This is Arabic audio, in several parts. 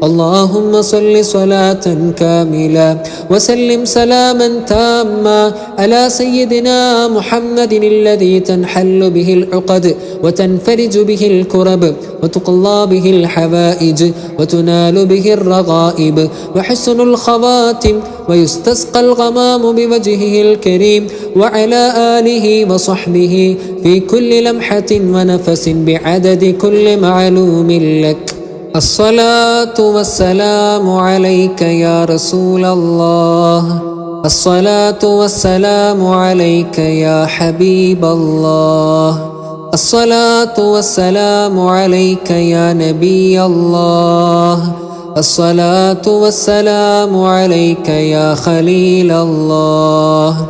اللهم صل صلاة كاملة وسلم سلاما تاما على سيدنا محمد الذي تنحل به العقد وتنفرج به الكرب وتقضى به الحوائج وتنال به الرغائب وحسن الخواتم ويستسقى الغمام بوجهه الكريم وعلى آله وصحبه في كل لمحة ونفس بعدد كل معلوم لك. الصلاة والسلام عليك يا رسول الله، الصلاة والسلام عليك يا حبيب الله، الصلاة والسلام عليك يا نبي الله، الصلاة والسلام عليك يا خليل الله،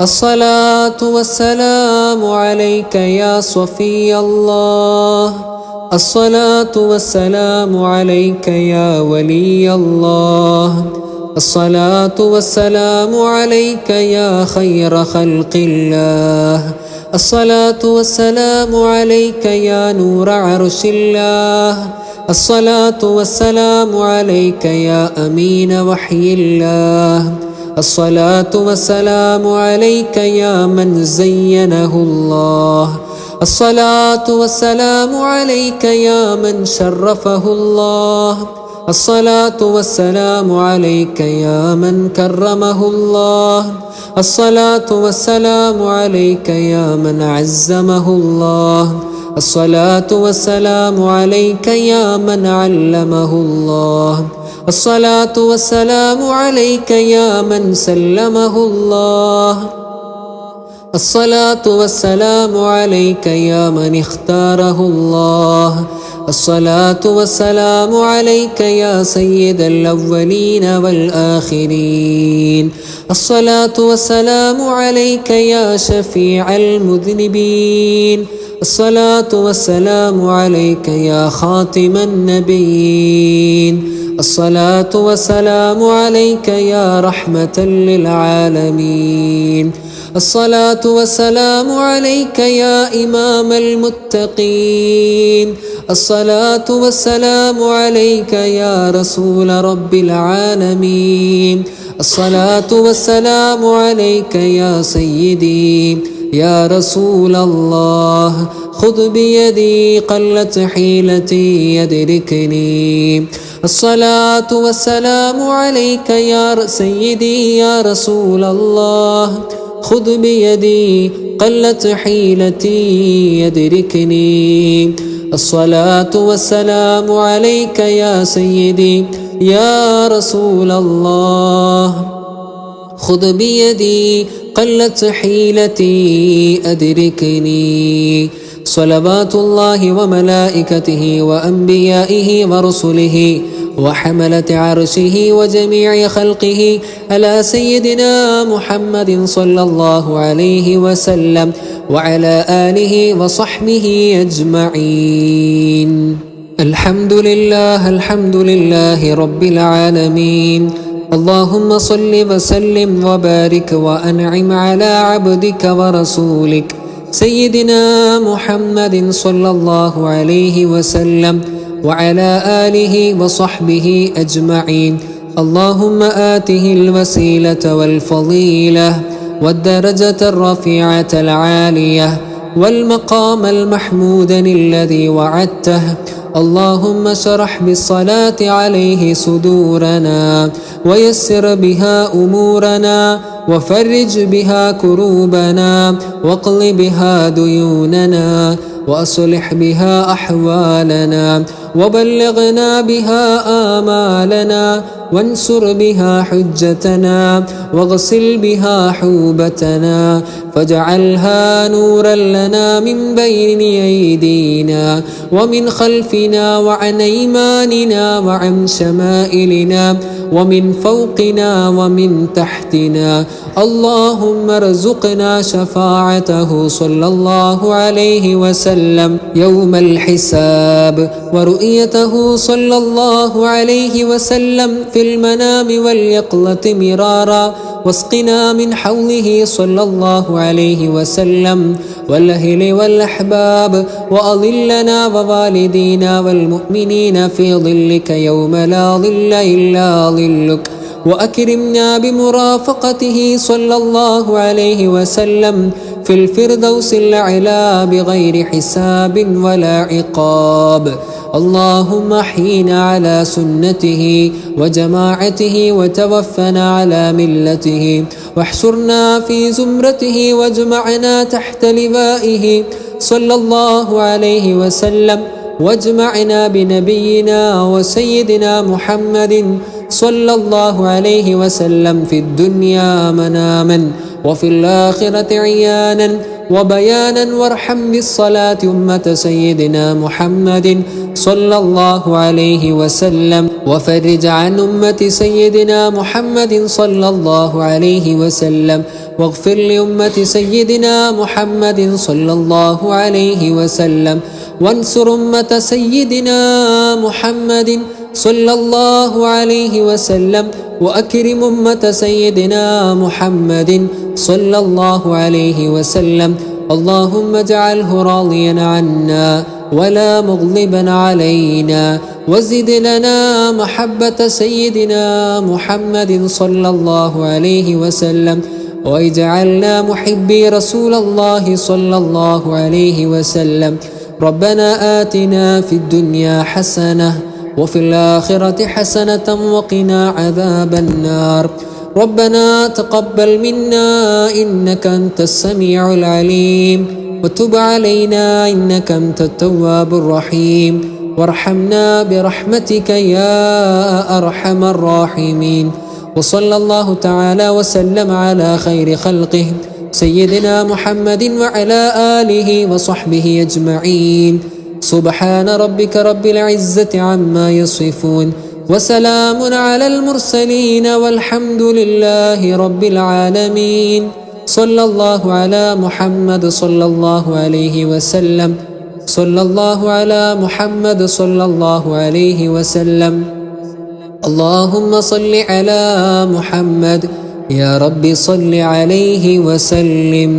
الصلاة والسلام عليك يا صفي الله، الصلاة والسلام عليك يا ولي الله، الصلاة والسلام عليك يا خير خلق الله، الصلاة والسلام عليك يا نور عرش الله، الصلاة والسلام عليك يا أمين وحي الله، الصلاة والسلام عليك يا من زينه الله، الصلاة والسلام عليك يا من شرفه الله، الصلاة والسلام عليك يا من كرمه الله، الصلاة والسلام عليك يا من عزمه الله، الصلاة والسلام عليك يا من علمه الله، الصلاة والسلام عليك يا من سلمه الله، الصلاة والسلام عليك يا من اختاره الله، الصلاة والسلام عليك يا سيد الأولين والآخرين، الصلاة والسلام عليك يا شفيع المذنبين، الصلاة والسلام عليك يا خاتم النبيين، الصلاة والسلام عليك يا رحمة للعالمين، الصلاة والسلام عليك يا إمام المتقين، الصلاة والسلام عليك يا رسول رب العالمين، الصلاة والسلام عليك يا سيدي يا رسول الله، خذ بيدي قلت حيلتي يدركني، الصلاة والسلام عليك يا سيدي يا رسول الله، خذ بيدي قلت حيلتي يدركني، الصلاة والسلام عليك يا سيدي يا رسول الله، خذ بيدي قلت حيلتي أدركني. صلوات الله وملائكته وأنبيائه ورسله وحملة عرشه وجميع خلقه على سيدنا محمد صلى الله عليه وسلم وعلى آله وصحبه أجمعين. الحمد لله رب العالمين. اللهم صل وسلم وبارك وأنعم على عبدك ورسولك سيدنا محمد صلى الله عليه وسلم وعلى آله وصحبه أجمعين. اللهم آته الوسيلة والفضيلة والدرجة الرفيعة العالية والمقام المحمود الذي وعدته. اللهم اشرح بالصلاة عليه صدورنا ويسر بها أمورنا وفرج بها كروبنا واقض بها ديوننا وأصلح بها أحوالنا وبلغنا بها آمالنا وانصر بها حجتنا واغسل بها حوبتنا فاجعلها نورا لنا من بين أيدينا ومن خلفنا وعن أيماننا وعن شمائلنا ومن فوقنا ومن تحتنا. اللهم ارزقنا شفاعته صلى الله عليه وسلم يوم الحساب ورؤيته صلى الله عليه وسلم في المنام واليقظة مرارا واسقنا من حوله صلى الله عليه وسلم والأهل والأحباب وأظلنا ووالدينا والمؤمنين في ظلك يوم لا ظل إلا ظلك وأكرمنا بمرافقته صلى الله عليه وسلم في الفردوس الأعلى بغير حساب ولا عقاب. اللهم احينا على سنته وجماعته وتوفنا على ملته واحشرنا في زمرته واجمعنا تحت لوائه صلى الله عليه وسلم واجمعنا بنبينا وسيدنا محمد صلى الله عليه وسلم في الدنيا مناما وفي الآخرة عيانا وبيانا وارحم بالصلاة أمة سيدنا محمد صلى الله عليه وسلم وفرج عن أمة سيدنا محمد صلى الله عليه وسلم واغفر لأمة سيدنا محمد صلى الله عليه وسلم وانصر أمة سيدنا محمد صلى الله عليه وسلم وأكرم أمة سيدنا محمد صلى الله عليه وسلم. اللهم اجعله راضيا عنا ولا مغضبا علينا وزد لنا محبة سيدنا محمد صلى الله عليه وسلم واجعلنا محبي رسول الله صلى الله عليه وسلم. ربنا آتنا في الدنيا حسنة وفي الآخرة حسنة وقنا عذاب النار. ربنا تقبل منا إنك أنت السميع العليم وتب علينا إنك أنت التواب الرحيم وارحمنا برحمتك يا أرحم الراحمين. وصلى الله تعالى وسلم على خير خلقه سيدنا محمد وعلى آله وصحبه أجمعين. سبحان ربك رب العزة عما يصفون وسلام على المرسلين والحمد لله رب العالمين. صلى الله على محمد صلى الله عليه وسلم. صلى الله على محمد صلى الله عليه وسلم. اللهم صل على محمد يا رب صل عليه وسلم.